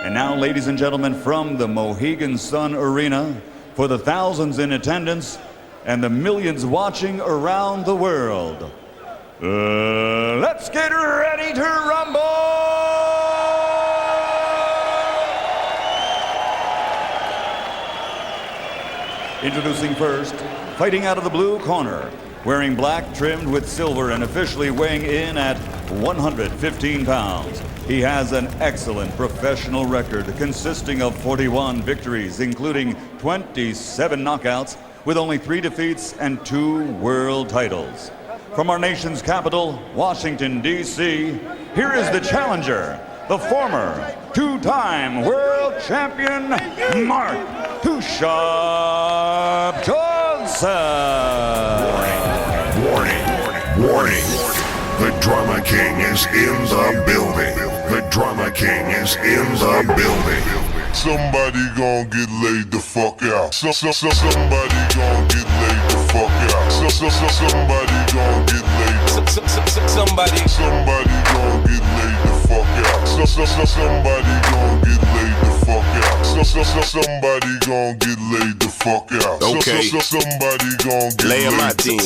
And now, ladies and gentlemen, from the Mohegan Sun Arena, for the thousands in attendance and the millions watching around the world, let's get ready to rumble! Introducing first, fighting out of the blue corner, wearing black trimmed with silver and officially weighing in at 115 pounds. He has an excellent professional record consisting of 41 victories, including 27 knockouts, with only 3 defeats and 2 world titles. From our nation's capital, Washington, D.C., here is the challenger, the former 2-time world champion, Mark Too Sharp Johnson. Warning. The Drama King is in the building. The Drama King is in the building. Somebody gon' get laid the fuck out. Somebody gon' get laid the fuck out. Somebody gon' get laid. Somebody gon' get laid the fuck out. Somebody gon' get laid the fuck out. Somebody gon' get laid the fuck out. Okay. Somebody gon' get lay laid. my team.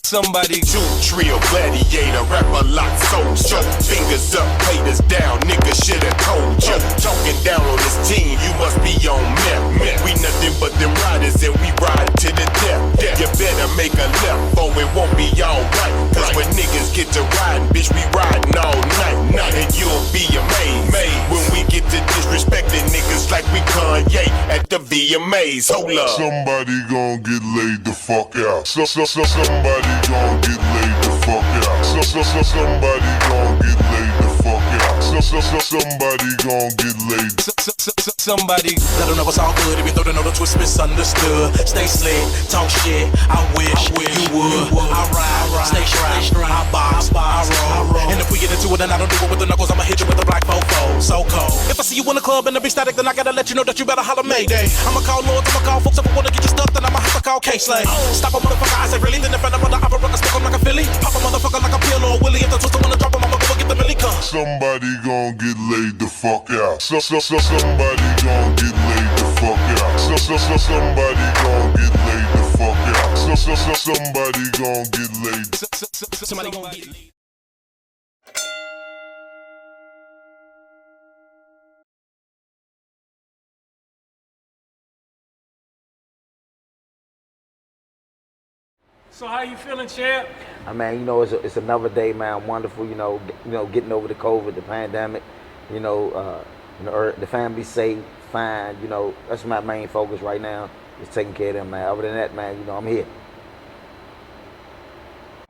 Somebody Jewel trio, gladiator, rapper, lock, soul, show. Fingers up, haters down, nigga shoulda told ya. Talking down on this team, you must be on meth. We nothing but them riders and we ride to the death. You better make a left or it won't be alright. Cause when niggas get to riding, bitch, we riding all night. And you'll be amazed when we get to disrespecting niggas like we Kanye at the VMAs. Hold up. Somebody gon' get laid the fuck out. Somebody gon' get laid the fuck out. Somebody gon' get laid the fuck out. Somebody gon' get laid. Somebody let them know it's all good. If you throw the note, the twist misunderstood. Stay slick, talk shit. I wish you would. I ride, stay strapped. I box, I roll. And if we get into it, then I don't do it with the knuckles. I'ma hit you with the black fofo. So cold. If I see you in the club and it be static, then I gotta let you know that you better holler Mayday. I'ma call lords, I'ma call folks. If I wanna get you stuck, then I'ma have to call K-Slay. Stop a motherfucker, I say really. Then if I'm on the opera, I stick 'em like a Philly. Pop a motherfucker like a pill or a Willie. If the twister wanna drop 'em, I'ma go get the milli cup. Somebody gon' get laid the fuck out. Somebody gon' get laid the fuck out. Somebody gon' get laid the fuck out. Somebody gon' get laid. Somebody gon' get laid. So how you feeling, champ? I mean, you know, it's another day, man. Wonderful, you know, getting over the COVID, the pandemic. The family safe, fine. You know, that's my main focus right now, is taking care of them, man. Other than that, man, you know, I'm here.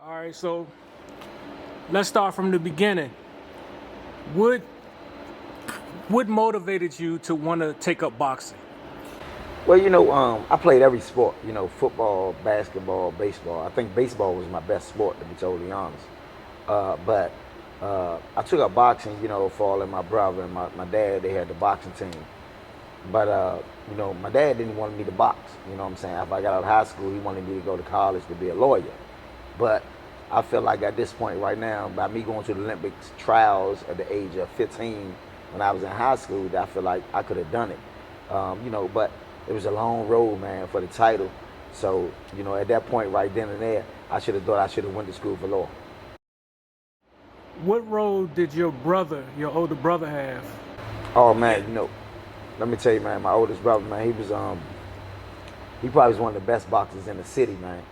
All right, so let's start from the beginning. What motivated you to want to take up boxing? Well, you know, I played every sport, you know, football, basketball, baseball. I think baseball was my best sport, to be totally honest. But I took up boxing, you know, for all of my brother and my dad. They had the boxing team. But, you know, my dad didn't want me to box. You know what I'm saying? After I got out of high school, he wanted me to go to college to be a lawyer. But I feel like at this point right now, by me going to the Olympics trials at the age of 15, when I was in high school, I feel like I could have done it. You know, but it was a long road, man, for the title. So, you know, at that point right then and there, I should have thought I should have went to school for law. What role did your older brother have? Oh, man, you know, let me tell you, man, my oldest brother, man, he probably was one of the best boxers in the city, man,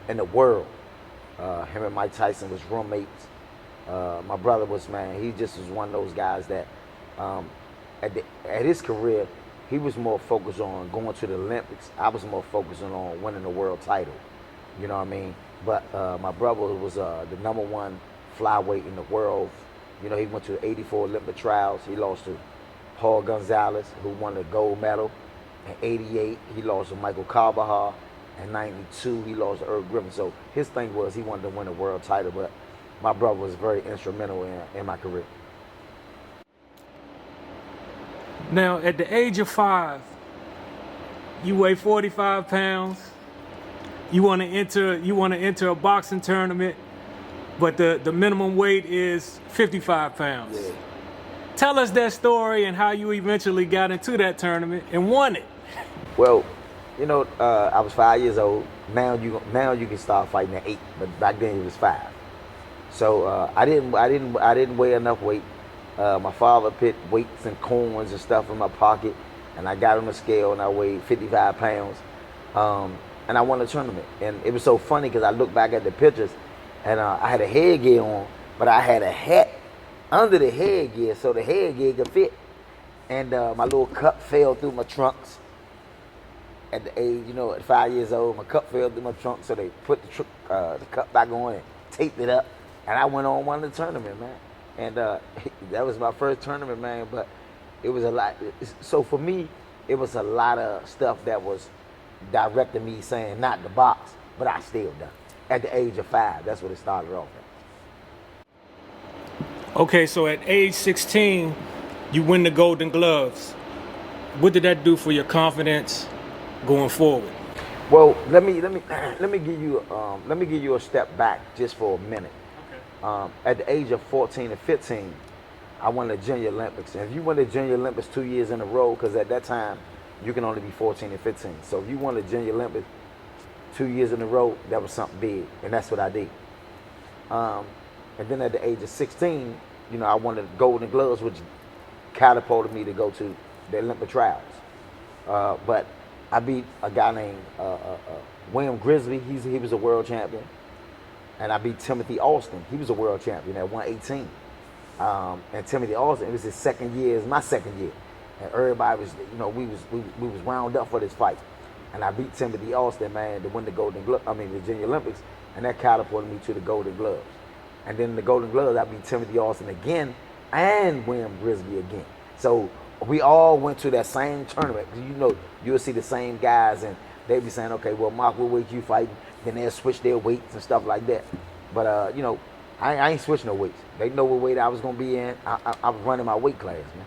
in the world. Him and Mike Tyson was roommates. My brother was, man, he just was one of those guys that at his career, he was more focused on going to the Olympics. I was more focused on winning the world title. You know what I mean? But my brother was the #1 flyweight in the world. You know, he went to the '84 Olympic trials. He lost to Paul Gonzalez, who won the gold medal. In '88, he lost to Michael Carvajal. In '92, he lost to Irv Griffin. So his thing was he wanted to win a world title, but my brother was very instrumental in my career. Now, at the age of 5, you weigh 45 pounds. You want to enter a boxing tournament, but the minimum weight is 55 pounds. Yeah. tell us that story and how you eventually got into that tournament and won it. Well, you know, I was 5 years old. Now you can start fighting at 8, but back then it was 5. So I didn't weigh enough weight. My father put weights and coins and stuff in my pocket, and I got on the scale and I weighed 55 pounds. And I won the tournament. And it was so funny because I look back at the pictures, and I had a headgear on, but I had a hat under the headgear so the headgear could fit. And my little cup fell through my trunks. At the age, you know, at 5 years old, my cup fell through my trunk, so they put the cup back on and taped it up. And I went on and won the tournament, man. And that was my first tournament, man. But it was a lot. So for me, it was a lot of stuff that was directing me saying not to box, but I still done. At the age of 5, that's what it started off at. Okay, so at age 16, you win the Golden Gloves. What did that do for your confidence going forward? Well, let me give you a step back just for a minute. Okay. At the age of 14 and 15, I won the Junior Olympics. And if you won the Junior Olympics 2 years in a row, because at that time you can only be 14 and 15. So if you won the Junior Olympics 2 years in a row, that was something big, and that's what I did. And then at the age of 16, you know, I won the Golden Gloves, which catapulted me to go to the Olympic trials. But I beat a guy named William Grizzly. He was a world champion. And I beat Timothy Austin. He was a world champion at 118. And Timothy Austin, it was his second year. It was my second year. And everybody was, you know, we was wound up for this fight. And I beat Timothy Austin, man, to win the the Junior Olympics. And that catapulted me to the Golden Gloves. And then the Golden Gloves, I beat Timothy Austin again and William Grizzly again. So we all went to that same tournament. You know, you'll see the same guys, and they'll be saying, okay, well, Mark, what weight you fighting? Then they'll switch their weights and stuff like that. But, you know, I ain't switching no weights. They know what weight I was going to be in. I was running my weight class, man.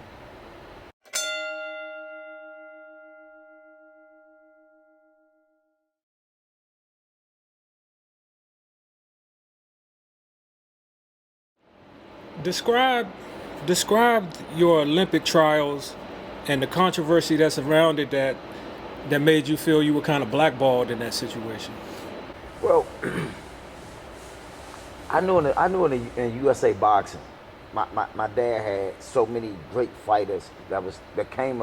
Describe your Olympic trials and the controversy that surrounded that made you feel you were kind of blackballed in that situation. Well, I knew in USA boxing, my dad had so many great fighters that came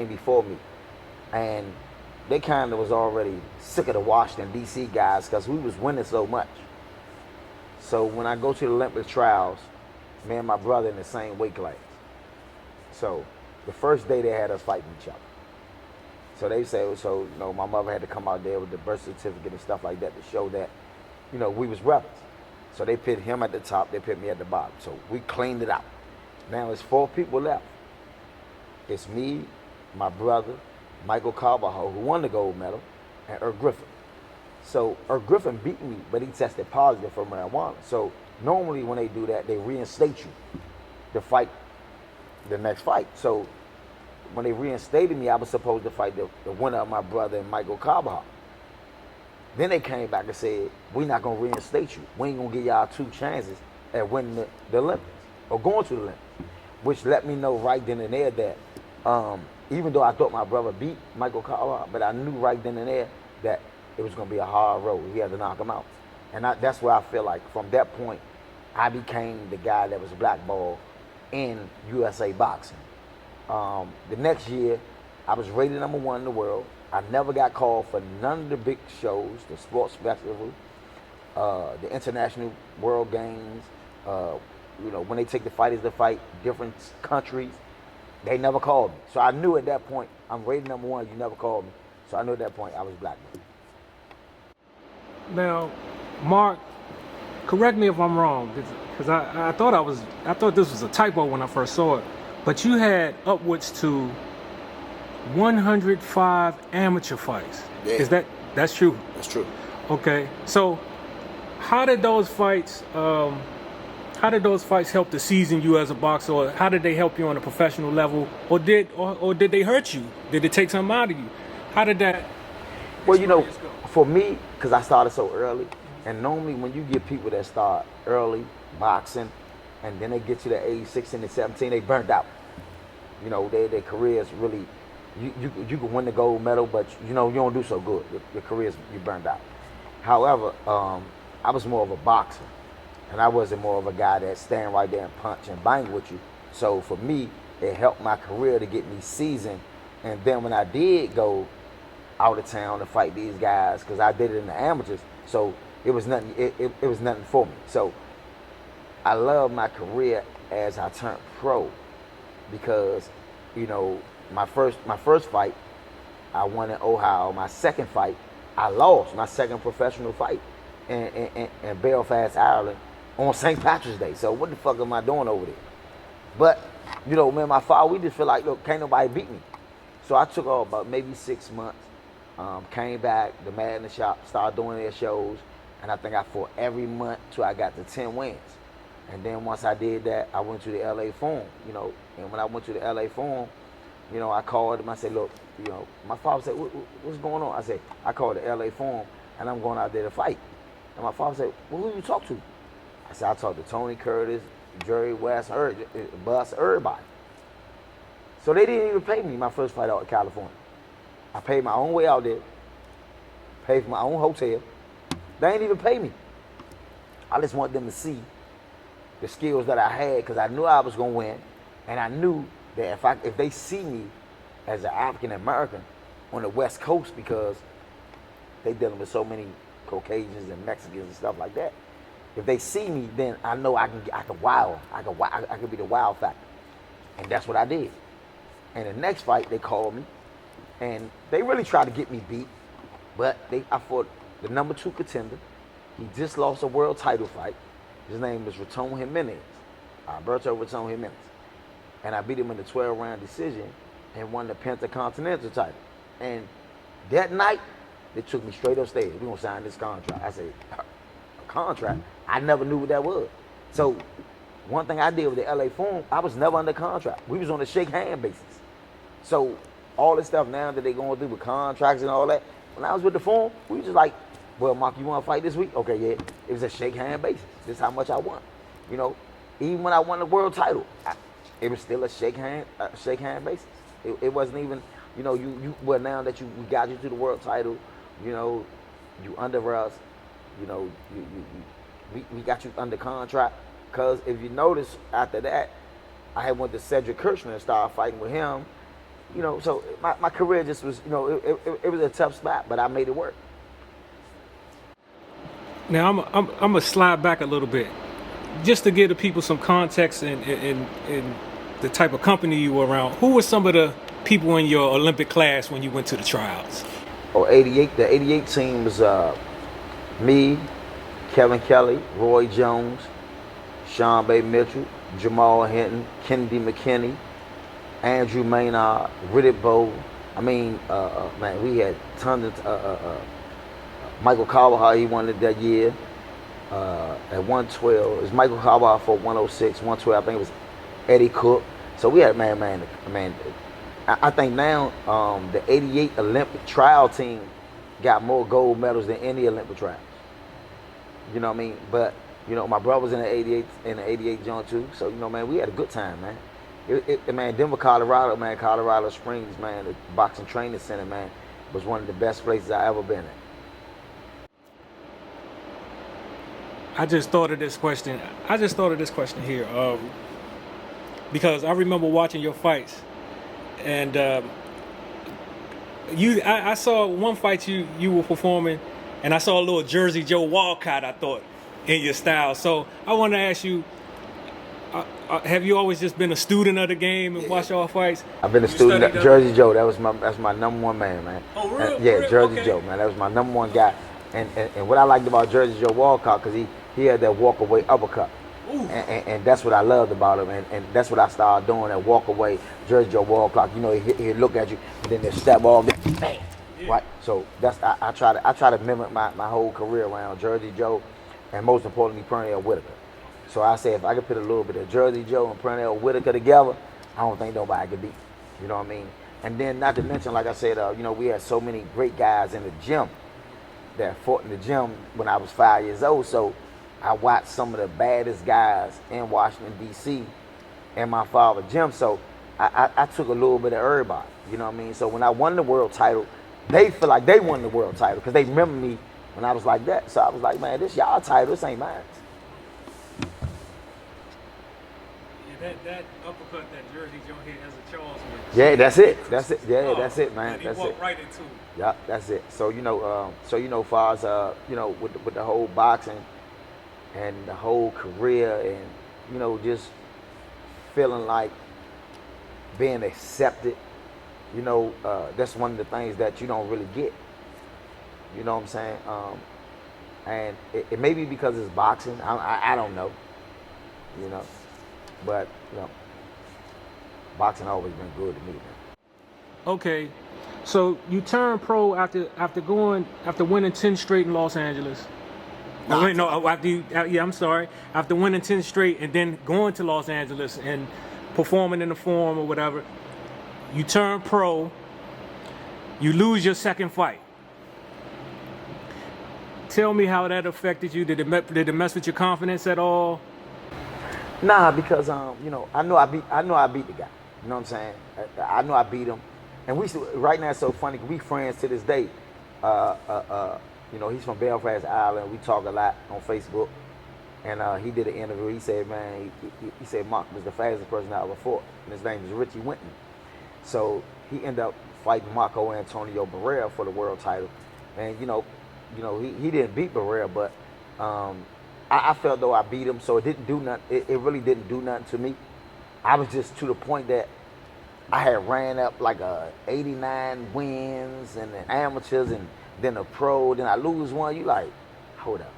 before me, and they kind of was already sick of the Washington D.C. guys because we was winning so much. So when I go to the Olympic trials, me and my brother in the same weight class. So the first day they had us fighting each other. So they say, so you know, my mother had to come out there with the birth certificate and stuff like that to show that, you know, we was rebels. So they put him at the top, they put me at the bottom. So we cleaned it out. Now it's 4 people left. It's me, my brother, Michael Carvajal, who won the gold medal, and Earl Griffin. So Earl Griffin beat me, but he tested positive for marijuana. So normally when they do that, they reinstate you to fight the next fight. So when they reinstated me, I was supposed to fight the winner of my brother and Michael Carvajal. Then they came back and said, we're not going to reinstate you. We ain't going to give y'all 2 chances at winning the Olympics or going to the Olympics, which let me know right then and there that even though I thought my brother beat Michael Carvajal, but I knew right then and there that it was going to be a hard road. We had to knock him out. And that's where I feel like from that point, I became the guy that was blackballed in USA boxing. The next year, I was rated number 1 in the world. I never got called for none of the big shows, the sports festival, the international world games. You know, when they take the fighters to fight different countries, they never called me. So I knew at that point, I'm rated number 1, you never called me. So I knew at that point I was blackballed. Now, Mark, correct me if I'm wrong, because I thought this was a typo when I first saw it. But you had upwards to 105 amateur fights. Yeah. That's true? That's true. Okay. So how did those fights help to season you as a boxer, or how did they help you on a professional level, or did they hurt you? Did it take something out of you? How did that? Well, you know, for me, because I started so early, and normally when you get people that start early boxing, and then they get to the age 16 and 17, they burnt out. You know, their careers really, you can win the gold medal, but you know, you don't do so good. Your careers, you burned out. However, I was more of a boxer, and I wasn't more of a guy that stand right there and punch and bang with you. So for me, it helped my career to get me seasoned. And then when I did go out of town to fight these guys, because I did it in the amateurs, so it was nothing. It was nothing for me. So I love my career as I turned pro, because you know my first fight I won in Ohio. My second fight I lost. My second professional fight in Belfast, Ireland, on St. Patrick's Day. So what the fuck am I doing over there? But you know, me and my father, we just feel like, look, can't nobody beat me. So I took off about maybe 6 months. Came back, the Madden Shop, started doing their shows, and I think I fought every month till I got to 10 wins. And then once I did that, I went to the LA Forum, you know, and when I went to the LA Forum, you know, I called him, I said, look, you know, my father said, what's going on? I said, I called the LA Forum, and I'm going out there to fight. And my father said, well, who you talk to? I said, I talked to Tony Curtis, Jerry West, Bus, everybody. So they didn't even pay me my first fight out in California. I paid my own way out there, paid for my own hotel. They ain't even pay me. I just want them to see the skills that I had, because I knew I was gonna win, and I knew that if they see me as an African American on the West Coast, because they dealing with so many Caucasians and Mexicans and stuff like that. If they see me, then I know I can be the wild factor, and that's what I did. And the next fight, they called me, and they really tried to get me beat, but I fought the number 2 contender. He just lost a world title fight. His name is Raton Jimenez, Alberto Raton Jimenez, and I beat him in the 12-round decision and won the Pentacontinental title. And that night, they took me straight upstairs. We're gonna sign this contract. I said, a contract? I never knew what that was. So one thing I did with the LA Forum, I was never under contract. We was on a shake hand basis. So all this stuff now that they going through with contracts and all that, when I was with the Forum, we was just like, well, Mark, you want to fight this week? Okay, yeah. It was a shake hand basis. This is how much I won. You know, even when I won the world title, it was still a shake hand basis. It wasn't even, you know, well, now that we got you to the world title, you know, you under us, you know, we got you under contract. Because if you notice, after that, I had went to Cedric Kirchner and started fighting with him. You know, so my career just was, you know, it was a tough spot, but I made it work. Now I'm gonna slide back a little bit, just to give the people some context in the type of company you were around. Who were some of the people in your Olympic class when you went to the trials? Oh, 88. The 88 team was me, Kevin Kelly, Roy Jones, Sean Bay Mitchell, Jamal Hinton, Kennedy McKinney, Andrew Maynard, Riddick Bowe. I mean, man, we had tons of Michael Carvajal, he won it that year at 112. It was Michael Carvajal for 106, 112. I think it was Eddie Cook. So we had, man. I think now the 88 Olympic trial team got more gold medals than any Olympic trials. You know what I mean? But, you know, my brother was in the 88 joint too. So, you know, man, we had a good time, man. Man, Denver, Colorado, man, Colorado Springs, man, the boxing training center, man, was one of the best places I ever been in. I just thought of this question here because I remember watching your fights, and I saw one fight you were performing, and I saw a little Jersey Joe Walcott, I thought, in your style. So I want to ask you, have you always just been a student of the game and watched all fights? I've been a student of Jersey Joe. That's my number one man. Oh, really? Yeah, Jersey Joe, man. That was my number one guy. And what I liked about Jersey Joe Walcott, because he had that walk away uppercut. And that's what I loved about him. And that's what I started doing, that walk away Jersey Joe Walcott. You know, he'd look at you and then they'd step off, bang. Yeah. Right? So that's I try to mimic my whole career around Jersey Joe, and most importantly, Pernell Whitaker. So I say if I could put a little bit of Jersey Joe and Pernell Whitaker together, I don't think nobody could beat. You know what I mean? And then not to mention, like I said, you know, we had so many great guys in the gym that fought in the gym when I was 5 years old. So I watched some of the baddest guys in Washington, D.C. in my father's gym. So I took a little bit of everybody. You know what I mean? So when I won the world title, they feel like they won the world title because they remember me when I was like that. So I was like, man, this y'all title, this ain't mine. Yeah, that uppercut, that Jersey Joe hit as a Charles win. Yeah, that's it. That's it. Yeah, that's it, man. He That's walked it. right into it. Yeah, that's it. So far as with the whole boxing and the whole career, and just feeling like being accepted, that's one of the things that you don't really get. You know what I'm saying? And it may be because it's boxing. I don't know. But boxing always been good to me, man. Okay, so you turned pro after winning 10 straight in Los Angeles. I'm sorry. After winning 10 straight and then going to Los Angeles and performing in the Forum or whatever, you turn pro. You lose your second fight. Tell me how that affected you. Did it mess with your confidence at all? Nah, because I know I beat the guy. You know what I'm saying? I know I beat him, and right now it's so funny. We friends to this day. He's from Belfast Island. We talk a lot on Facebook, and he did an interview. He said, man, he said Mark was the fastest person I ever fought, and his name is Richie Winton. So he ended up fighting Marco Antonio Barrera for the world title, and he didn't beat Barrera, but I felt though I beat him, so it didn't do nothing. It really didn't do nothing to me. I was just to the point that I had ran up like 89 wins and the amateurs and then a pro, then I lose one. You like, hold up,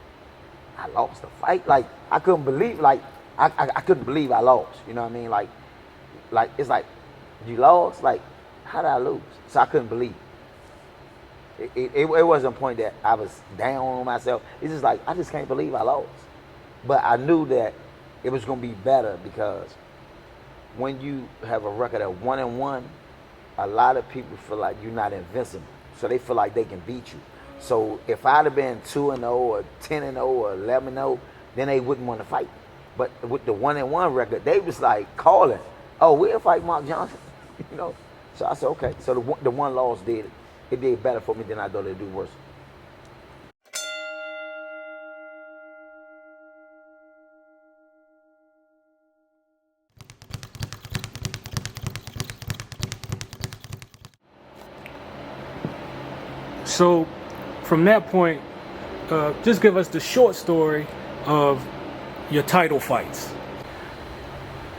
I lost the fight. Like I couldn't believe, I couldn't believe I lost. You know what I mean? Like it's like you lost. Like how did I lose? So I couldn't believe. It wasn't a point that I was down on myself. It's just like I just can't believe I lost. But I knew that it was gonna be better because when you have a record of 1-1, a lot of people feel like you're not invincible. So they feel like they can beat you. So if I'd have been 2-0 or 10-0 or 11-0, then they wouldn't want to fight. But with the 1-1 record, they was like calling, oh, we'll fight Mark Johnson. So I said, okay. So the one loss did it. It did better for me than I thought it'd do worse. So, from that point, just give us the short story of your title fights.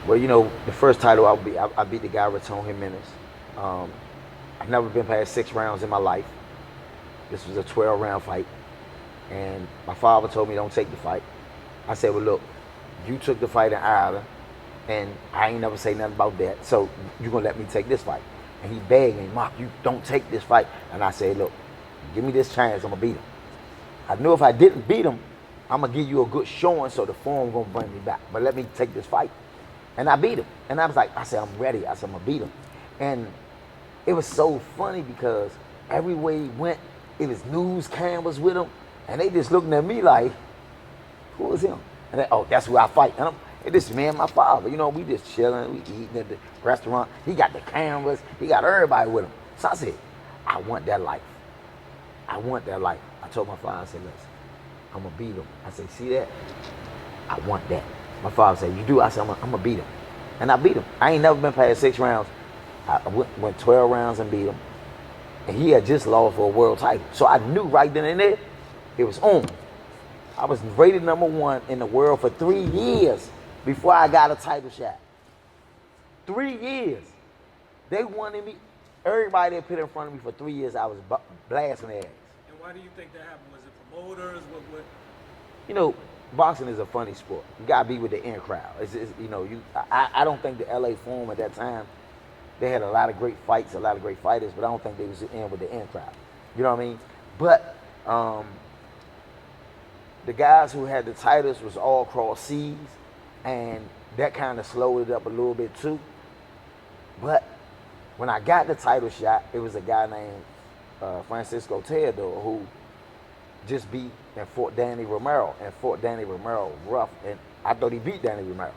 Well, the first title I beat the guy Raton Jimenez. I've never been past 6 rounds in my life. This was a 12-round fight, and my father told me don't take the fight. I said, well, look, you took the fight in Ireland, and I ain't never say nothing about that, so you're gonna let me take this fight. And he begged me, Mark, you don't take this fight. And I said, look, give me this chance, I'm gonna beat him. I knew if I didn't beat him, I'm gonna give you a good showing so the form gonna bring me back. But let me take this fight. And I beat him. And I said, I'm ready. I said, I'm gonna beat him. And it was so funny because everywhere he went, it was news cameras with him. And they just looking at me like, who is him? And they, oh, that's who I fight. And this is me and my father. We just chilling, we eating at the restaurant. He got the cameras, he got everybody with him. So I said, I want that life. I want that life. I told my father, I said, listen, I'm gonna beat him. I said, see that? I want that. My father said, you do? I said, I'm gonna beat him. And I beat him. I ain't never been past 6 rounds. I went 12 rounds and beat him. And he had just lost for a world title. So I knew right then and there, it was on. I was rated #1 in the world for 3 years before I got a title shot. 3 years. They wanted me. Everybody that put in front of me for 3 years, I was blasting their ass. And why do you think that happened? Was it promoters? What? Boxing is a funny sport. You gotta be with the in crowd. I don't think the LA Forum at that time, they had a lot of great fights, a lot of great fighters, but I don't think they was in with the in crowd. You know what I mean? But the guys who had the titles was all cross seas, and that kind of slowed it up a little bit too. But when I got the title shot, it was a guy named Francisco Teodoro who just beat and fought Danny Romero, and fought Danny Romero rough, and I thought he beat Danny Romero.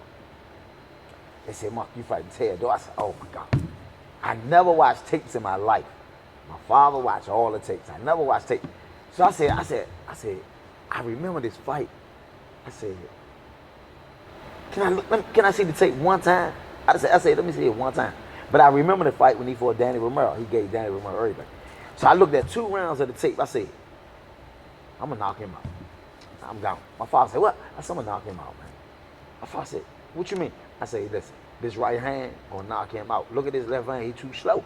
They said, Mark, you fighting Ted. I said, oh my God. I never watched tapes in my life. My father watched all the tapes. I never watched tapes. So I said, I remember this fight. I said, can I see the tape one time? I said, let me see it one time. But I remember the fight when he fought Danny Romero. He gave Danny Romero everything. So I looked at 2 rounds of the tape. I said, I'm going to knock him out. I'm gone. My father said, what? I said, I'm going to knock him out, man. My father said, what you mean? I said, listen, this right hand going to knock him out. Look at this left hand. He too slow.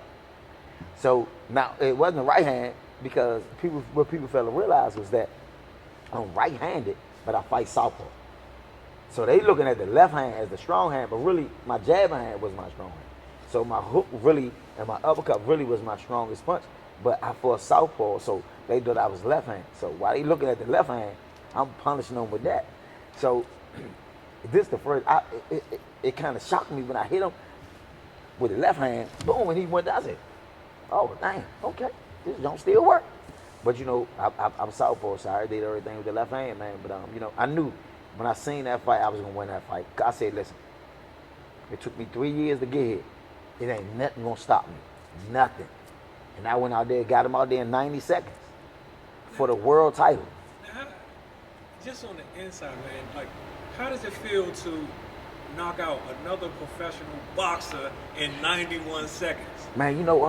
So now it wasn't the right hand, because what people fail to realize was that I'm right-handed, but I fight southpaw. So they looking at the left hand as the strong hand, but really my jabbing hand was my strong hand. So my hook really and my uppercut really was my strongest punch, but I fought southpaw, so they thought I was left hand. So while they looking at the left hand, I'm punishing them with that. So this the first, it kind of shocked me when I hit him with the left hand, boom, and he went down. I said, oh, damn, okay, this don't still work. But, you know, I'm southpaw, so I did everything with the left hand, man. But, you know, I knew when I seen that fight, I was going to win that fight. I said, listen, it took me 3 years to get here. It ain't nothing going to stop me. Nothing. And I went out there, got him out there in 90 seconds for the world title. Now, just on the inside, man, like, how does it feel to knock out another professional boxer in 91 seconds? Man, you know,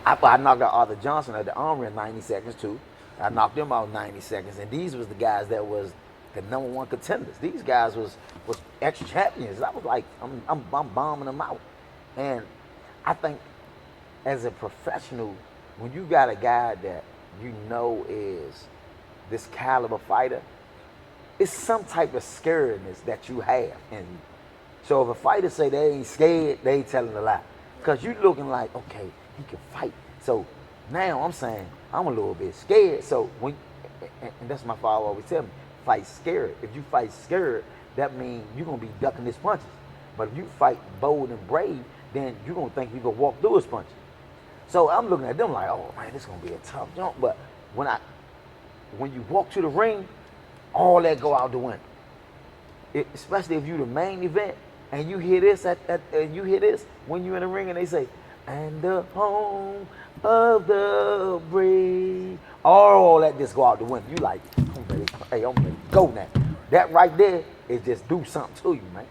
I knocked out Arthur Johnson at the Armory in 90 seconds too. I knocked them out in 90 seconds, and these was the guys that was the #1 contenders. These guys was ex-champions. I was like, I'm bombing them out. And I think as a professional, when you got a guy that you know is this caliber fighter, it's some type of scaredness that you have in you. So if a fighter say they ain't scared, they ain't telling a lie. Because you looking like, okay, he can fight. So now I'm saying I'm a little bit scared. So when, and that's my father always tell me, fight scared. If you fight scared, that means you're gonna be ducking his punches. But if you fight bold and brave, then you're gonna think you're gonna walk through his punches. So I'm looking at them like, oh man, this is gonna be a tough jump. But when you walk to the ring, all that go out the window. Especially if you the main event and you hear this when you in the ring and they say, and the home of the brave. All that just go out the window. You like, I'm ready to go now. That right there is just do something to you, man.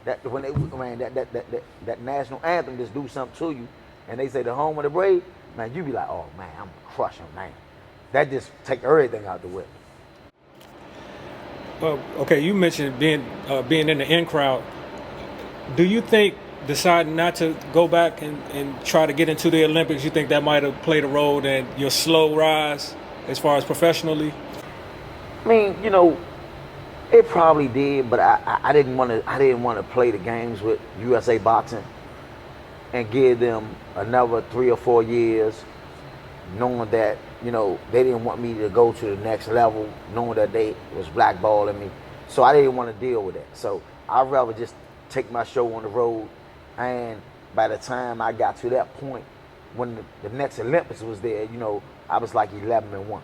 That when that national anthem just do something to you, and they say the home of the brave, man, you be like, oh man, I'm crushing, man. That just take everything out the whip. Okay, you mentioned being in the in crowd. Do you think deciding not to go back and try to get into the Olympics, you think that might have played a role in your slow rise as far as professionally? I mean, you know, it probably did, but I didn't want to play the games with USA Boxing and give them another 3 or 4 years, knowing that, you know, they didn't want me to go to the next level, knowing that they was blackballing me. So I didn't want to deal with that. So I'd rather just take my show on the road. And by the time I got to that point, when the next Olympics was there, you know, I was like 11-1.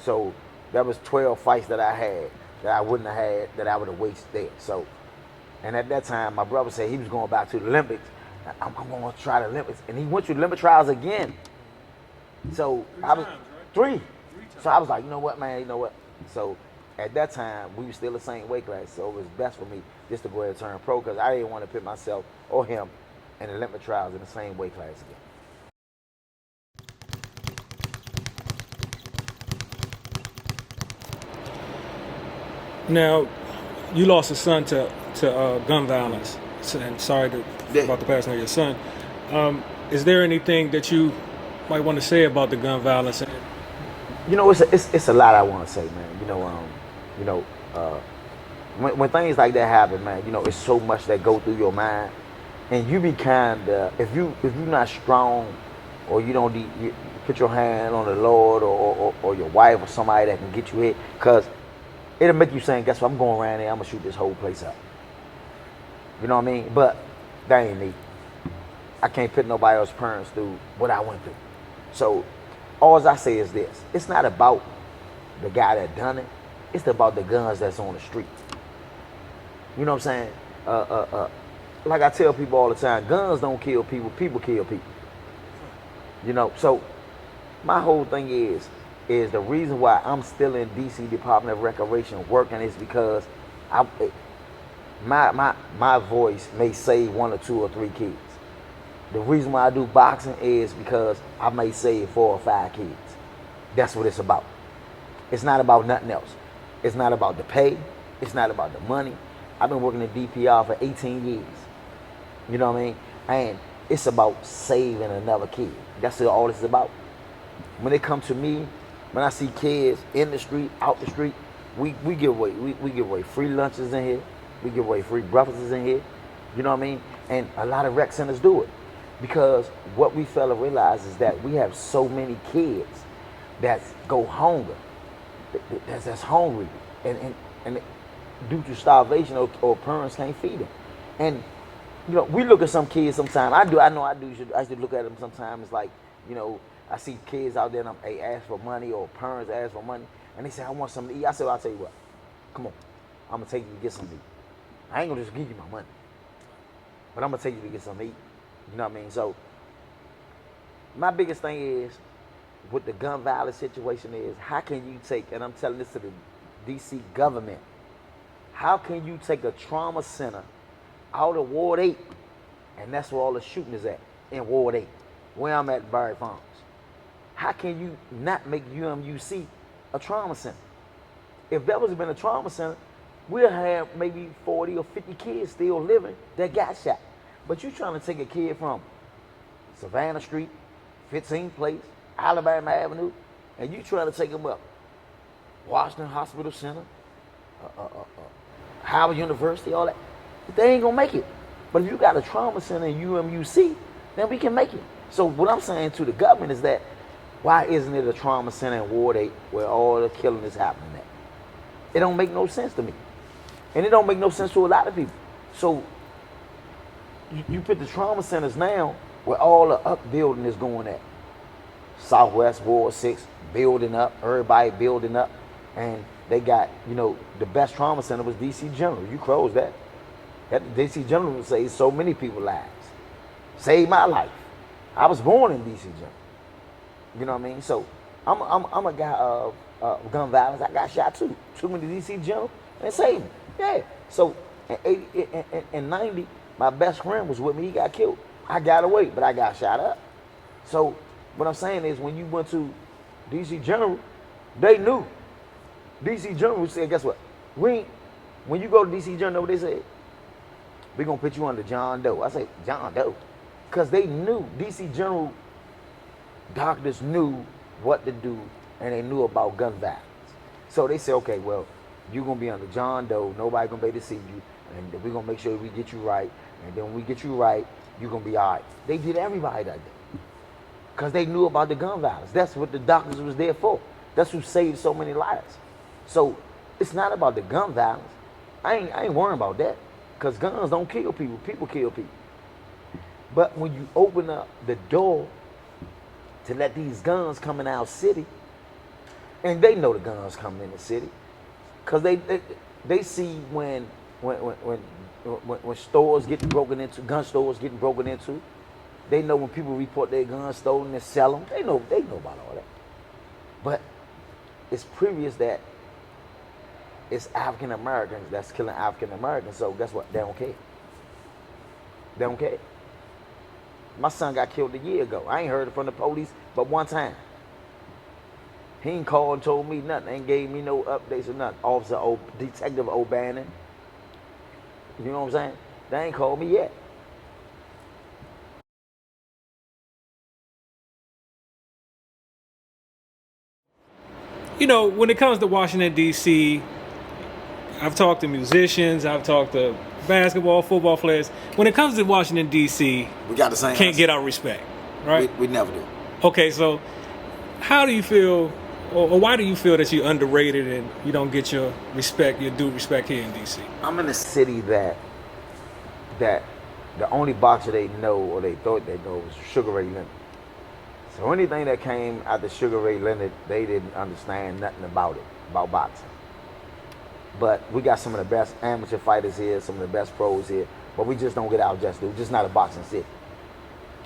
So that was 12 fights that I had that I wouldn't have had, that I would have wasted there. So, and at that time, my brother said he was going back to the Olympics. I'm going to try the Olympics. And he went to the Olympic trials again. So I was three. So I was like, you know what, man, you know what? So at that time, we were still the same weight class. So it was best for me just to go ahead and turn pro, because I didn't want to put myself or him in the Olympic trials in the same weight class again. Now, you lost a son to gun violence. And sorry about the passing of your son. Is there anything that you might want to say about the gun violence? You know, it's a lot I want to say, man. When things like that happen, man, you know, it's so much that go through your mind, and you be kind of, if you're not strong, or you don't you put your hand on the Lord or your wife or somebody that can get you hit, because it'll make you saying, guess what, I'm going around there, I'm gonna shoot this whole place up. You know what I mean? But that ain't me. I can't put nobody else's parents through what I went through. So all I say is this. It's not about the guy that done it. It's about the guns that's on the street. You know what I'm saying? Like I tell people all the time, guns don't kill people, people kill people. You know, so my whole thing is the reason why I'm still in DC Department of Recreation working is because my voice may save 1 or 2 or 3 kids. The reason why I do boxing is because I may save 4 or 5 kids. That's what it's about. It's not about nothing else. It's not about the pay. It's not about the money. I've been working in DPR for 18 years. You know what I mean? And it's about saving another kid. That's what all this is about. When it comes to me, when I see kids in the street, out the street, we give away free lunches in here. We give away free breakfasts in here. You know what I mean? And a lot of rec centers do it. Because what we fail to realize is that we have so many kids that go hunger, that's hungry, and due to starvation or parents can't feed them. And you know, we look at some kids sometimes. I should look at them sometimes. It's like, you know, I see kids out there and they ask for money or parents ask for money and they say, I want something to eat. I say, well, I'll tell you what, come on, I'm gonna take you to get something to eat. I ain't gonna just give you my money, but I'm gonna take you to get something to eat. You know what I mean? So my biggest thing is with the gun violence situation is how can you take, and I'm telling this to the DC government, how can you take a trauma center out of Ward 8, and that's where all the shooting is at, in Ward 8, where I'm at Barry Farms. How can you not make UMUC a trauma center? If that was been a trauma center, we'll have maybe 40 or 50 kids still living that got shot. But you trying to take a kid from Savannah Street, 15th Place, Alabama Avenue, and you trying to take him up Washington Hospital Center, Howard University, all that. They ain't gonna make it. But if you got a trauma center in UMUC, then we can make it. So what I'm saying to the government is that why isn't it a trauma center in Ward 8 where all the killing is happening at? It don't make no sense to me. And it don't make no sense to a lot of people. So you put the trauma centers now where all the upbuilding is going at. Southwest Ward 6 building up, everybody building up. And they got, you know, the best trauma center was DC General. You closed that. That DC General saved so many people's lives. Saved my life. I was born in DC General. You know what I mean? So I'm a guy of gun violence. I got shot too. Took me to DC General and saved me. Yeah. So in 90, my best friend was with me. He got killed. I got away, but I got shot up. So what I'm saying is when you went to DC General, they knew. DC General said, guess what? When you go to DC General, what they said? We're going to put you under John Doe. I say, John Doe. Because they knew, DC General doctors knew what to do, and they knew about gun violence. So they said, okay, well, you're going to be under John Doe. Nobody going to be able to see you. And we're going to make sure we get you right. And then when we get you right, you're going to be all right. They did everybody that day. Because they knew about the gun violence. That's what the doctors was there for. That's who saved so many lives. So it's not about the gun violence. I ain't worrying about that. Because guns don't kill people. People kill people. But when you open up the door to let these guns come in our city, and they know the guns coming in the city, because they see when stores getting broken into, gun stores getting broken into, they know when people report their guns stolen and sell them. They know about all that. But it's previous that it's African Americans that's killing African Americans. So guess what? They don't care. They don't care. My son got killed a year ago. I ain't heard it from the police but one time. He ain't called and told me nothing. Ain't gave me no updates or nothing. Detective O'Bannon. You know what I'm saying? They ain't called me yet. You know, when it comes to Washington, D.C., I've talked to musicians, I've talked to basketball, football players. When it comes to Washington, D.C., we got the same can't answer. get our respect, right? We never do. Okay, so how do you feel, or why do you feel that you're underrated and you don't get your respect, your due respect here in D.C.? I'm in a city that the only boxer they know or they thought they know was Sugar Ray Leonard. So anything that came after Sugar Ray Leonard, they didn't understand nothing about it, about boxing. But we got some of the best amateur fighters here, some of the best pros here, but we just don't get out justice. We're just not a boxing city.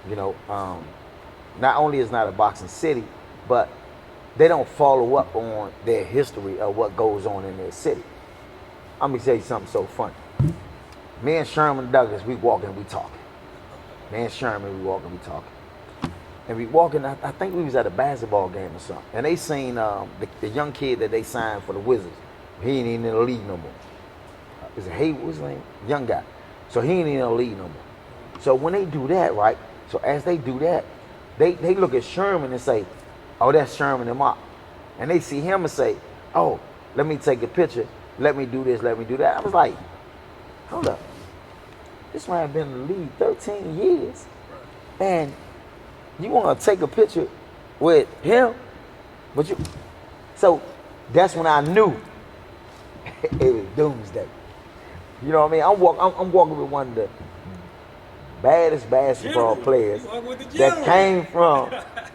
You know, not only is not a boxing city, but they don't follow up on their history of what goes on in their city. I'm gonna tell you something so funny. Me and Sherman Douglas, we walking, we talking. Me and Sherman, we walking, we talking. And we walking, I think we was at a basketball game or something. And they seen the young kid that they signed for the Wizards. He ain't even in the league no more. Is it Haywood? What's his name? Young guy. So he ain't in the league no more. So when they do that, right? So as they do that, they look at Sherman and say, oh, that's Sherman and Mark. And they see him and say, oh, let me take a picture. Let me do this, let me do that. I was like, hold up. This man been in the league 13 years. And you want to take a picture with him? But you. So that's when I knew it was doomsday. You know what I mean? I'm walking with one of the baddest basketball players that came from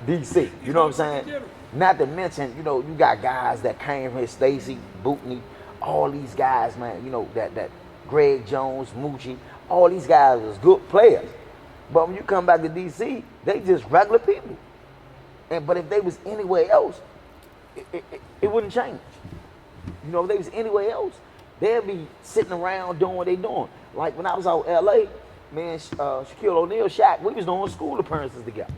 DC. You know what I'm saying? Not to mention, you know, you got guys that came here, Stacy, Bootney, all these guys, man, you know, that Greg Jones, Moochie, all these guys was good players. But when you come back to DC, they just regular people. But if they was anywhere else, it wouldn't change. You know, if they was anywhere else, they'd be sitting around doing what they doing. Like when I was out in LA, man, Shaquille O'Neal, Shaq, we was doing school appearances together.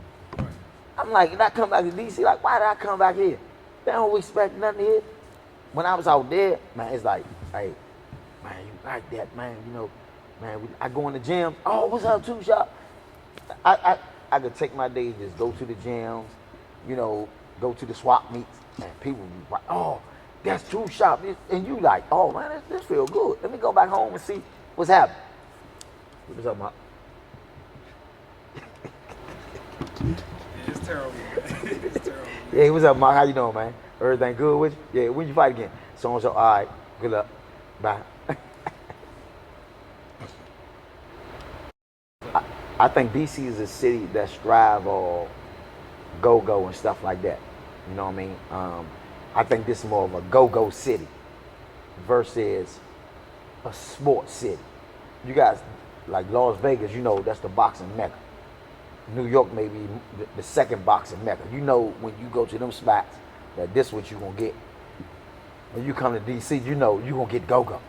I'm like, and I come back to DC, like, why did I come back here? They don't expect nothing here. When I was out there, man, it's like, hey, man, you like that, man, you know, man, I go in the gym, oh, what's up, Two Shot? I could take my days, just go to the gyms, you know, go to the swap meets, and people be like, oh, that's Two Shot. And you like, oh, man, this feel good. Let me go back home and see what's happening. What's up, Mark? It's terrible. It's terrible. Yeah, what's up, Mark? How you doing, man? Everything good with you? Yeah, when you fight again? So and so. All right. Good luck. Bye. I think DC is a city that strive all go-go and stuff like that. You know what I mean? I think this is more of a go-go city versus a sports city. You guys, like Las Vegas, you know, that's the boxing mecca. New York may be the second boxing mecca. You know when you go to them spots that this is what you're going to get. When you come to DC, you know you're going to get go-go.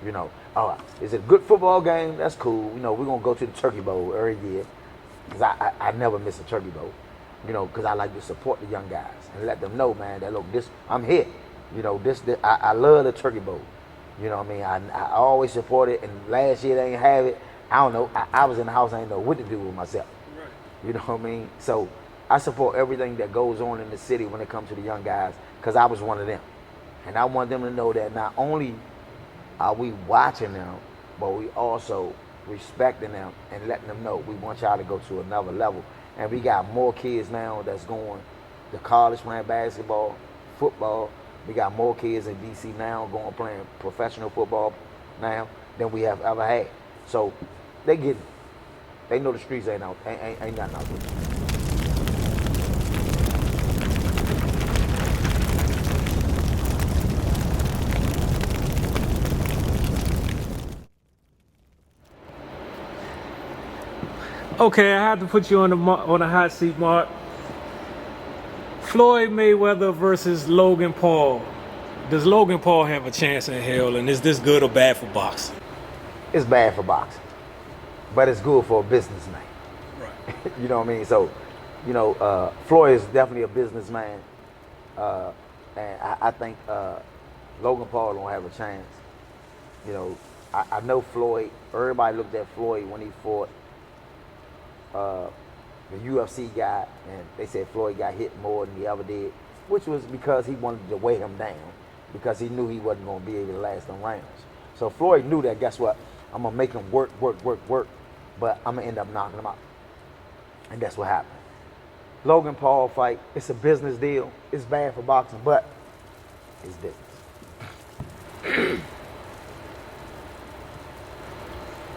You know, oh, is it a good football game? That's cool. You know, we're going to go to the Turkey Bowl every year. Because I never miss a Turkey Bowl. You know, because I like to support the young guys and let them know, man, that look, I'm here. You know, I love the Turkey Bowl. You know what I mean? I always support it, and last year they ain't have it. I don't know. I was in the house, I didn't know what to do with myself. Right. You know what I mean? So I support everything that goes on in the city when it comes to the young guys, because I was one of them. And I want them to know that not only are we watching them, but we also respecting them and letting them know we want y'all to go to another level. And we got more kids now that's going to college playing basketball, football. We got more kids in DC now going playing professional football now than we have ever had. So they get it. They know the streets ain't nothing out there. Okay, I had to put you on the hot seat, Mark. Floyd Mayweather versus Logan Paul. Does Logan Paul have a chance in hell, and is this good or bad for boxing? It's bad for boxing, but it's good for a businessman. Right. You know what I mean? So, you know, Floyd is definitely a businessman, and I think Logan Paul don't have a chance. You know, I know Floyd. Everybody looked at Floyd when he fought the UFC guy, and they said Floyd got hit more than he ever did, which was because he wanted to weigh him down, because he knew he wasn't going to be able to last them rounds. So Floyd knew that, guess what? I'm going to make him work, but I'm going to end up knocking him out. And that's what happened. Logan Paul fight, it's a business deal. It's bad for boxing, but it's business.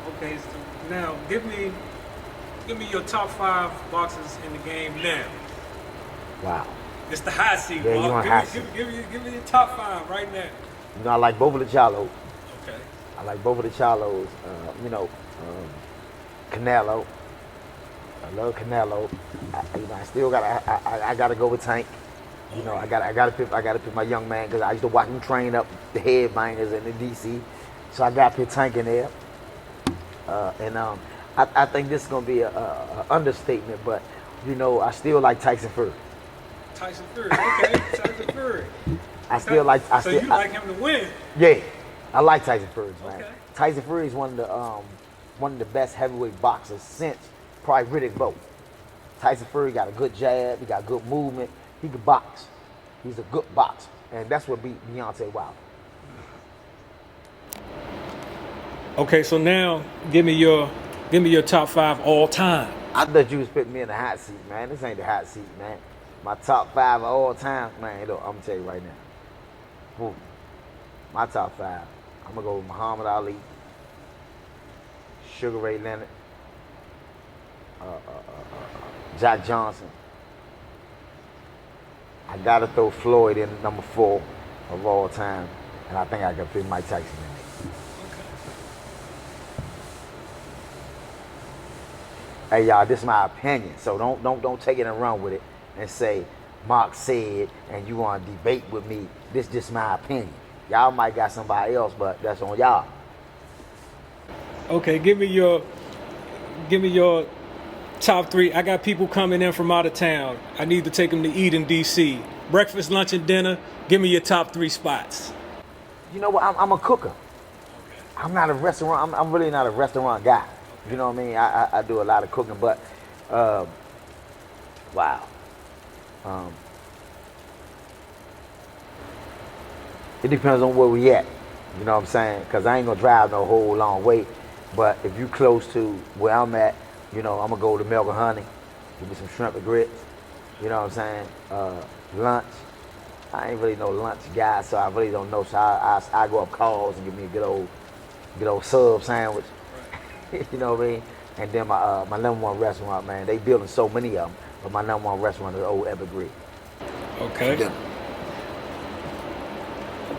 Okay, so now give me your top 5 boxers in the game now. Wow. It's the hot seat, Yeah, you Mark. on hot seat. Give me your top 5 right now. You know, I like both of the Chalos. Okay. I like both of the Chalos. Canelo. I love Canelo. I still I gotta go with Tank. You know, I gotta pick my young man because I used to watch him train up the headbangers in the DC. So I gotta put Tank in there. I think this is gonna be a understatement, but you know, I still like Tyson Fury. Tyson Fury, okay. Tyson Fury. You like him to win? Yeah, I like Tyson Fury, man. Okay. Tyson Fury is one of the best heavyweight boxers since probably Riddick Bowe. Tyson Fury got a good jab, he got good movement, he can box. He's a good boxer, and that's what beat Deontay Wilder. Okay, so now give me your top 5 all time. I thought you was putting me in the hot seat, man. This ain't the hot seat, man. My top 5 of all time, man. Look, I'm gonna tell you right now. Boom. My top 5. I'm gonna go with Muhammad Ali, Sugar Ray Leonard, Jack Johnson. I gotta throw Floyd in number 4 of all time, and I think I can fit Mike Tyson in there. Hey y'all, this is my opinion, so don't take it and run with it and say Mark said and you want to debate with me. This just my opinion. Y'all might got somebody else, but that's on y'all. Okay, give me your top 3. I got people coming in from out of town. I need to take them to eat in DC. Breakfast, lunch, and dinner. Give me your top 3 spots. You know what? I'm a cooker. I'm not a restaurant. I'm really not a restaurant guy. You know what I mean? I do a lot of cooking, but wow. It depends on where we at. You know what I'm saying? Because I ain't gonna drive no whole long way. But if you close to where I'm at, you know, I'm gonna go to Milk and Honey, give me some shrimp and grits. You know what I'm saying? Lunch. I ain't really no lunch guy, so I really don't know. So I go up calls and give me a good old sub sandwich. You know what I mean? And then my number 1 restaurant, man, they building so many of them, but my number 1 restaurant is Old Evergreen. Okay.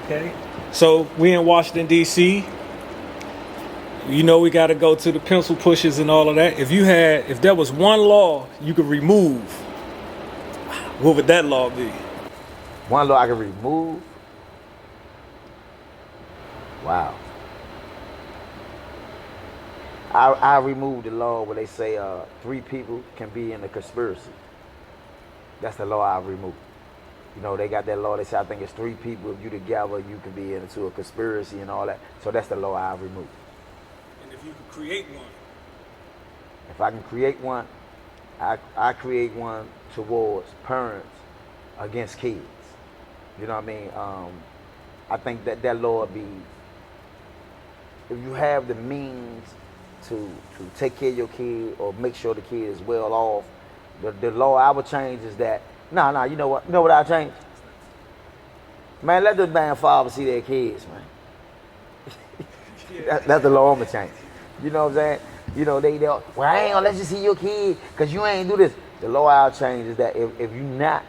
Okay. So we in Washington, D.C. You know we got to go to the pencil pushers and all of that. If there was one law you could remove, what would that law be? One law I could remove? Wow. I removed the law where they say 3 people can be in a conspiracy. That's the law I removed. You know, they got that law. They say I think it's 3 people. If you together, you can be into a conspiracy and all that. So that's the law I removed. And if you could create one? If I can create one, I create one towards parents against kids. You know what I mean? I think that law would be, if you have the means to take care of your kid or make sure the kid is well off, the law I would change is that, you know what? You know what I change? Man, let the man father see their kids, man. That's the law I'm gonna change. You know what I'm saying? You know, they well, I ain't gonna let you see your kid because you ain't do this. The law I'll change is that if you not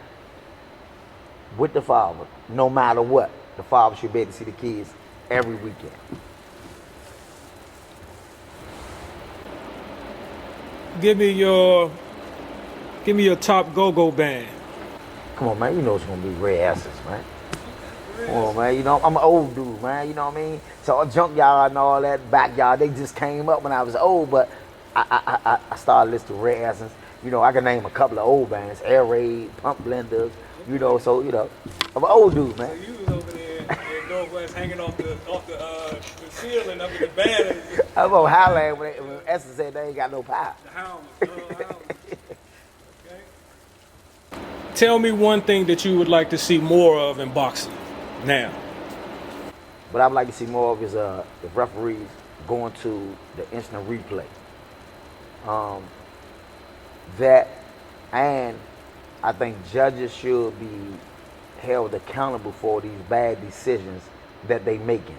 with the father, no matter what, the father should be able to see the kids every weekend. Give me your top go-go band. Come on, man. You know it's gonna be Red Essence, man. Come on, man. You know I'm an old dude, man. You know what I mean? So Junkyard and all that, Backyard, they just came up when I was old, but I started listening to Red Essence. You know, I can name a couple of old bands, Air Raid, Pump Blenders. You know, so you know, I'm an old dude, man. So you was over there in Northwest hanging off the ceiling up in the band. I'm on Highland when Essence said they ain't got no power. The Hounds. Okay. Tell me one thing that you would like to see more of in boxing now. What I'd like to see more of is the referees going to the instant replay. That, and I think judges should be held accountable for these bad decisions that they making.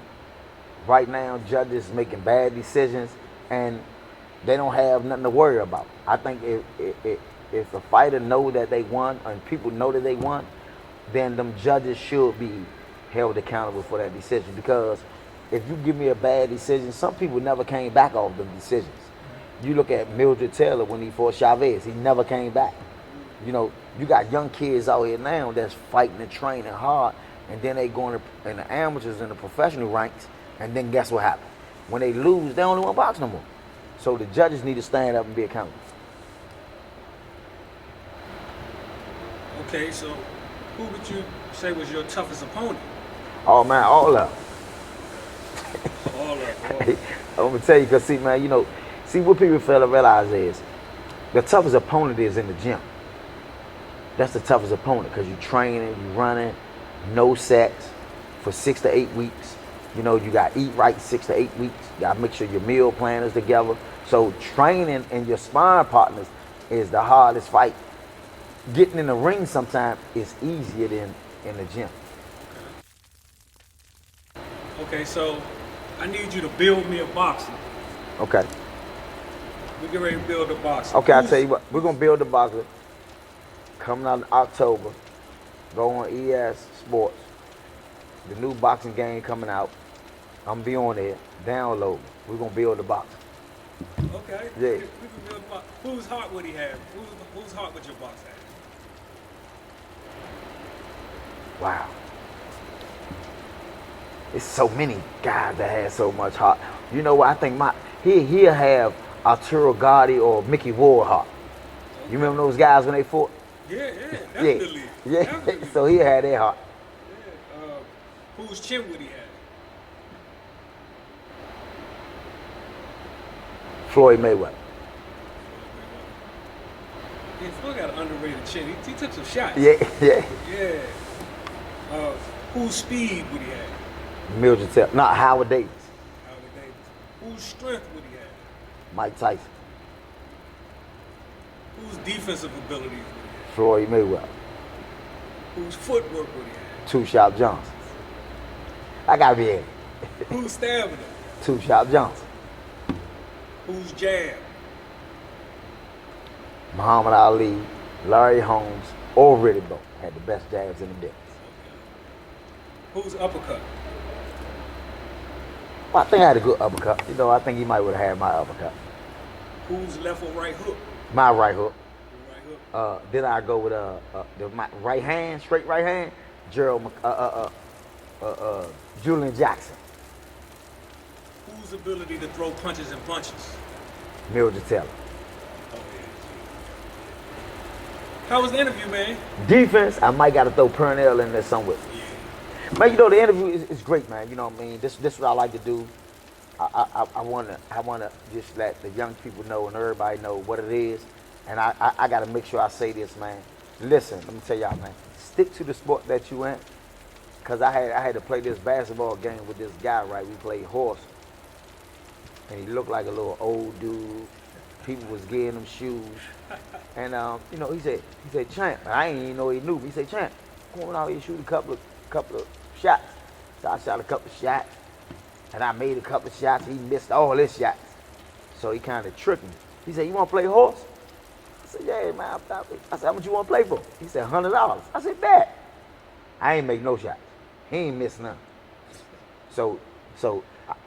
Right now, judges making bad decisions and they don't have nothing to worry about. I think if a fighter know that they won and people know that they won, then them judges should be held accountable for that decision. Because if you give me a bad decision, some people never came back off them decisions. You look at Mildred Taylor when he fought Chavez, he never came back. You know, you got young kids out here now that's fighting and training hard, and then they going in the amateurs and the professional ranks, and then guess what happens? When they lose, they only want to box no more. So the judges need to stand up and be accountable. Okay, so who would you say was your toughest opponent? Oh man, all of them. All of them. I'm gonna tell you, cause see, man, you know, see what people fail to realize is the toughest opponent is in the gym. That's the toughest opponent, cause you training, you running, no sex for 6 to 8 weeks. You know, you got to eat right 6 to 8 weeks. You got to make sure your meal plan is together. So training and your sparring partners is the hardest fight. Getting in the ring sometimes is easier than in the gym. Okay, so I need you to build me a boxer. Okay. We get ready to build a boxer. Okay, I'll tell you what. We're going to build a boxer coming out in October. Go on ES Sports. The new boxing game coming out. I'm going to be on there. Download. We're going to build a boxer. Okay. Yeah. We can build a boxer. Whose heart would he have? Whose heart would your box have? Wow. It's so many guys that have so much heart. You know what? I think he'll have Arturo Gotti or Mickey Ward heart. You remember those guys when they fought? Yeah, definitely. Yeah. Definitely. So he had their heart. Yeah. Whose chin would he have? Floyd Mayweather. Yeah, Floyd got an underrated chin. He took some shots. Yeah. Yeah. Whose speed would he have? Mildred Taylor. Not Howard Davis. Howard Davis. Whose strength would he have? Mike Tyson. Whose defensive abilities would he have? Floyd Mayweather. Whose footwork would he have? Two Shop Johnson. I gotta be in. Whose stamina? Two Shop Johnson. Whose jab? Muhammad Ali, Larry Holmes, or Riddick Bowe had the best jabs in the business. Whose uppercut? Well, I think I had a good uppercut. You know, I think he might would have had my uppercut. Whose left or right hook? My right hook. Your right hook. Then I go with my right hand, straight right hand, Julian Jackson. Whose ability to throw punches and punches? Mildred Taylor. Oh, yeah. How was the interview, man? Defense, I might got to throw Purnell in there somewhere. Yeah. Man, you know, the interview is great, man. You know what I mean? This is what I like to do. I wanna just let the young people know and everybody know what it is. And I gotta make sure I say this, man. Listen, let me tell y'all, man. Stick to the sport that you in. Cause I had to play this basketball game with this guy, right? We played horse. And he looked like a little old dude. People was getting him shoes. And you know, he said, Champ, I ain't even know he knew me. He said, Champ, come on out here, shoot a couple of shots. So I shot a couple of shots. And I made a couple of shots. He missed all his shots. So he kind of tricked me. He said, you want to play horse? I said, yeah, man. I said, how much you want to play for? He said, $100. I said, bet. I ain't make no shots. He ain't miss none. So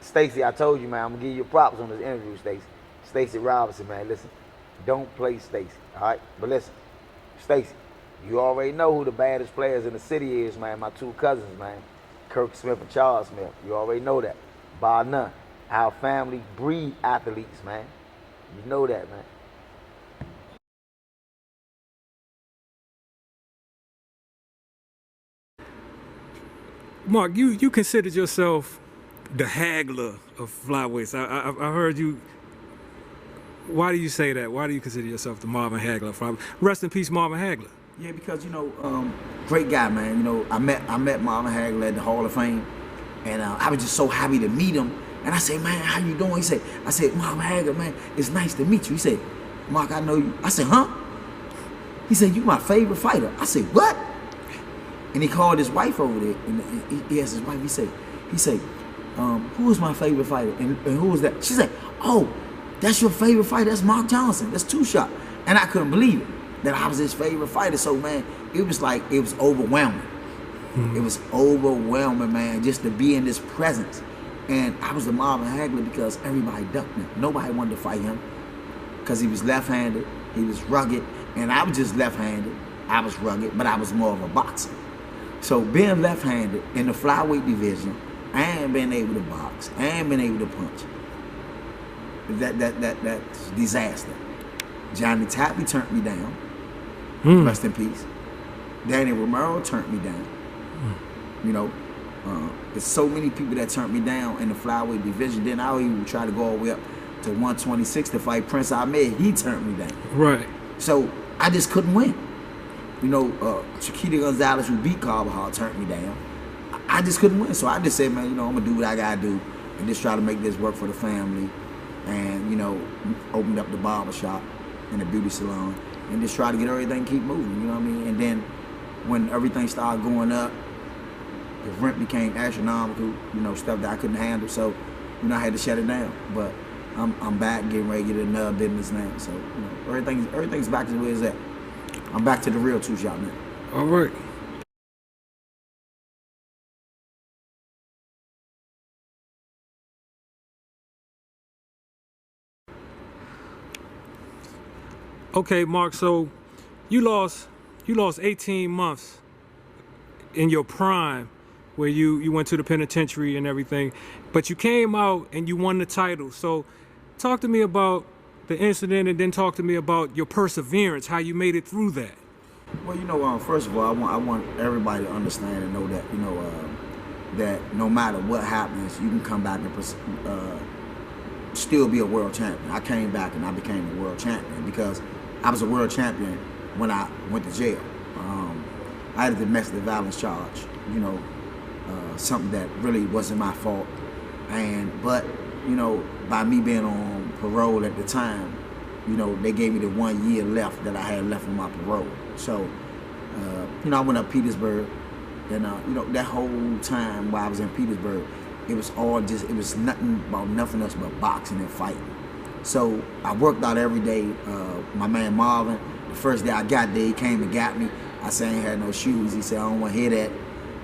Stacey, I told you, man, I'm going to give you props on this interview, Stacey. Stacey Robinson, man, listen. Don't play Stacey, all right? But listen, Stacey, you already know who the baddest players in the city is, man. My two cousins, man. Kirk Smith and Charles Smith. You already know that. Bar none. Our family breed athletes, man. You know that, man. Mark, you considered yourself the Haggler of flyweights. I heard you. Why do you say that? Why do you consider yourself the Mama Haggler of flyweights? Rest in peace, Mama Haggler. Yeah, because you know, great guy, man. You know, I met Mama Haggler at the Hall of Fame, and I was just so happy to meet him. And I said, man, how you doing? I said, Mama Haggler, man, it's nice to meet you. He said, Mark, I know you. I said, huh? He said, you my favorite fighter. I said, what? And he called his wife over there, and he asked his wife. He said, who is my favorite fighter? And who was that? She said, oh, that's your favorite fighter. That's Mark Johnson. That's Two Shot. And I couldn't believe it. that I was his favorite fighter. So man, it was overwhelming. It was overwhelming, man, just to be in this presence. And I was the Mama Haggler because everybody ducked him. Nobody wanted to fight him because he was left-handed, he was rugged, and I was just left-handed. I was rugged, but I was more of a boxer. So being left-handed in the flyweight division, I ain't been able to box, I ain't been able to punch. That's disaster. Johnny Tappy turned me down. Rest in peace. Danny Romero turned me down. You know, there's so many people that turned me down in the flyweight division. Then I even try to go all the way up to 126 to fight Prince Ahmed. He turned me down. Right. So I just couldn't win. You know, Chiquita Gonzalez, who beat Carvajal, turned me down. I just couldn't win. So I just said, man, you know, I'm gonna do what I gotta do and just try to make this work for the family. And, you know, opened up the barber shop and the beauty salon and just try to get everything keep moving, you know what I mean? And then when everything started going up, the rent became astronomical, you know, stuff that I couldn't handle. So, you know, I had to shut it down. But I'm back getting ready to get another business now. So, you know, everything's back to the way it's at. I'm back to the real two shop now. All right. Okay, Mark, so you lost 18 months in your prime where you went to the penitentiary and everything, but you came out and you won the title. So talk to me about the incident and then talk to me about your perseverance, how you made it through that. Well, you know, first of all, I want everybody to understand and know that, you know, that no matter what happens, you can come back and still be a world champion. I came back and I became a world champion because I was a world champion when I went to jail. I had a domestic violence charge, you know, something that really wasn't my fault. But, you know, by me being on parole at the time, you know, they gave me the 1 year left that I had left on my parole. So, you know, I went up Petersburg, and, you know, that whole time while I was in Petersburg, it was nothing else but boxing and fighting. So I worked out every day. My man Marvin, the first day I got there, he came and got me. I said I ain't had no shoes. He said, I don't want to hear that.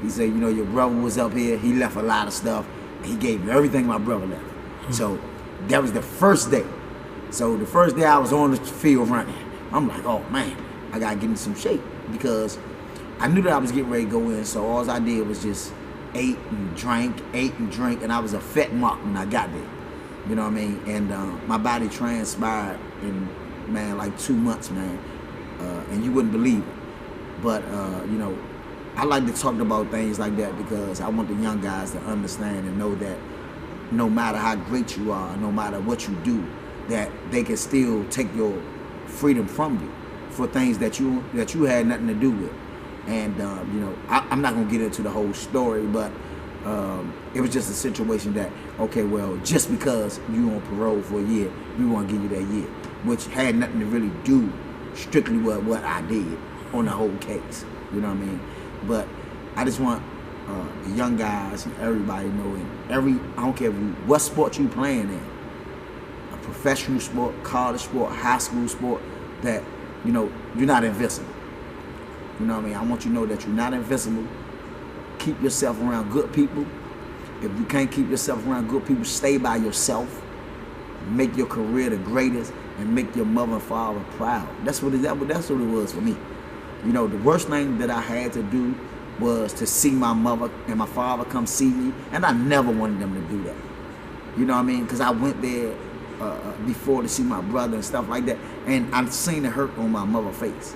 He said, you know, your brother was up here. He left a lot of stuff. He gave me everything my brother left. So that was the first day. So the first day I was on the field running, I'm like, oh man, I got to get in some shape because I knew that I was getting ready to go in. So all I did was just ate and drank, and I was a fat mark when I got there. You know what I mean? And my body transpired in, man, like 2 months, man. And you wouldn't believe it. But, you know, I like to talk about things like that because I want the young guys to understand and know that no matter how great you are, no matter what you do, that they can still take your freedom from you for things that you had nothing to do with. And, you know, I'm not going to get into the whole story, but it was just a situation that, okay, well, just because you on parole for a year, we want to give you that year, which had nothing to really do strictly with what I did on the whole case. You know what I mean? But I just want the young guys and everybody to know, I don't care what sport you playing in, a professional sport, college sport, high school sport, that, you know, you're not invincible. You know what I mean? I want you to know that you're not invincible. Keep yourself around good people. If you can't keep yourself around good people, stay by yourself. Make your career the greatest and make your mother and father proud. That's what it was for me. You know, the worst thing that I had to do was to see my mother and my father come see me, and I never wanted them to do that. You know what I mean? Because I went there before to see my brother and stuff like that, and I've seen the hurt on my mother's face.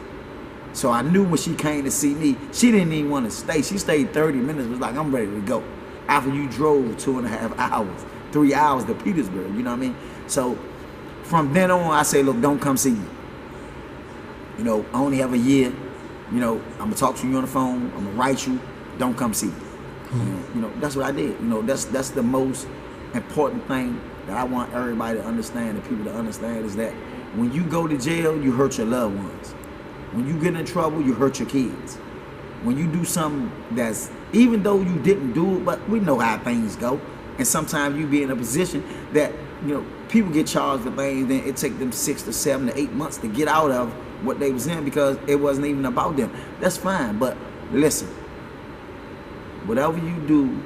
So I knew when she came to see me, she didn't even want to stay. She stayed 30 minutes, was like, I'm ready to go. After you drove 2.5 hours, 3 hours to Petersburg, you know what I mean? So from then on, I say, look, don't come see me. You know, I only have a year. You know, I'm gonna talk to you on the phone. I'm gonna write you. Don't come see me. And, you know, that's what I did. You know, that's the most important thing that I want everybody to understand, and people to understand, is that when you go to jail, you hurt your loved ones. When you get in trouble, you hurt your kids. When you do something that's, even though you didn't do it, but we know how things go, and sometimes you be in a position that people get charged for things, then it take them 6 to 7 to 8 months to get out of what they was in because it wasn't even about them. That's fine, but listen, whatever you do,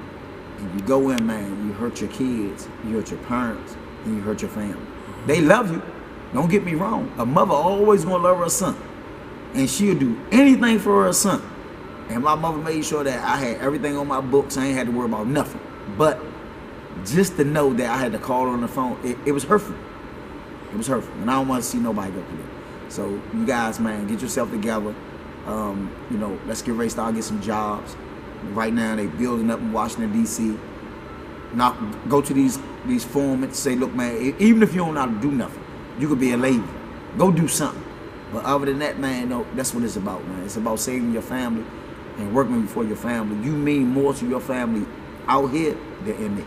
if you go in, man, you hurt your kids, you hurt your parents, and you hurt your family. They love you. Don't get me wrong. A mother always gonna love her son, and she'll do anything for her son. And my mother made sure that I had everything on my books. I ain't had to worry about nothing. But just to know that I had to call her on the phone, it was hurtful. It was hurtful, and I don't want to see nobody go through that. So you guys, man, get yourself together. Let's get ready to start get some jobs. Right now, they building up in Washington, D.C. Now, go to these forums and say, look, man, even if you don't know how to do nothing, you could be a lady. Go do something. But other than that, man, no, that's what it's about, man. It's about saving your family and working for your family. You mean more to your family out here than in there.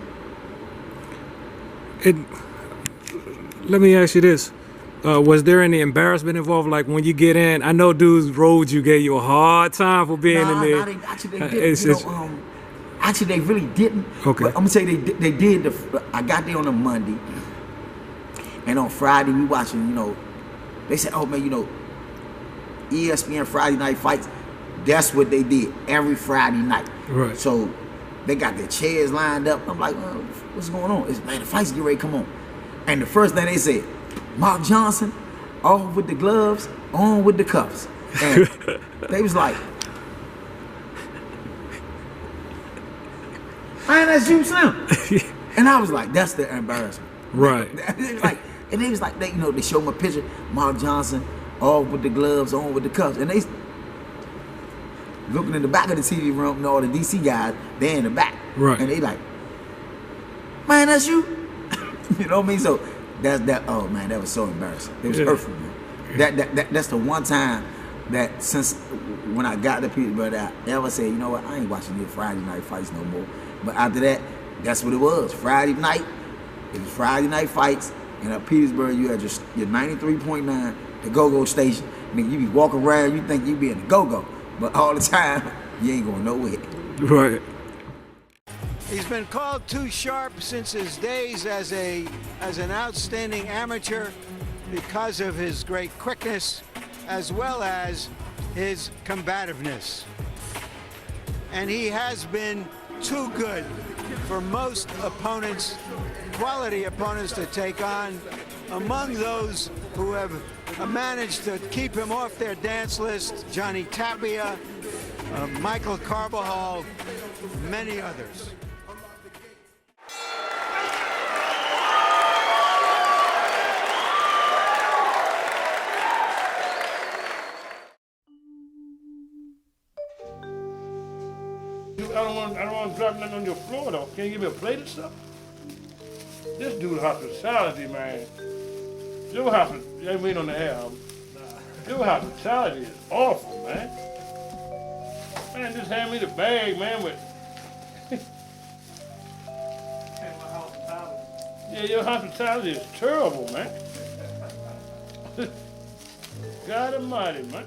Let me ask you this. Was there any embarrassment involved? Like when you get in, I know dudes rolled you, gave you a hard time for being in there. Actually, they didn't. Actually, they really didn't. Okay. But I'm gonna say they did. I got there on a Monday, and on Friday we watching. They said, "Oh man, ESPN Friday Night Fights." That's what they did every Friday night. Right. So they got their chairs lined up. I'm like, what's going on? Man, the fights get ready. Come on. And the first thing they said, Mark Johnson, off with the gloves, on with the cuffs. And they was like, man, that's you, Slim. And I was like, that's the embarrassment. Right. They was like, they showed my picture, Mark Johnson, off with the gloves, on with the cuffs. And they looking in the back of the TV room, and all the DC guys, they in the back. Right. And they like, man, that's you. You know what I mean? So that. Oh man, that was so embarrassing. It was hurtful, man. That's the one time that since when I got to Petersburg, I ever said, you know what, I ain't watching your Friday night fights no more. But after that, that's what it was. Friday night, it was Friday night fights, and at Petersburg, you had your 93.9, the go-go station. I mean, you be walking around, you think you be in the go-go, but all the time, you ain't going nowhere. Right. He's been called too sharp since his days as an outstanding amateur because of his great quickness as well as his combativeness. And he has been too good for most opponents, quality opponents to take on. Among those who have managed to keep him off their dance list, Johnny Tapia, Michael Carbajal, many others. I don't want to drop nothing on your floor though. Can you give me a plate or something? This dude's hospitality, man. Your hospitality, ain't waiting on the air. Your hospitality is awful, man. Man, just hand me the bag, man, with... Yeah, your hospitality is terrible, man. God almighty, man.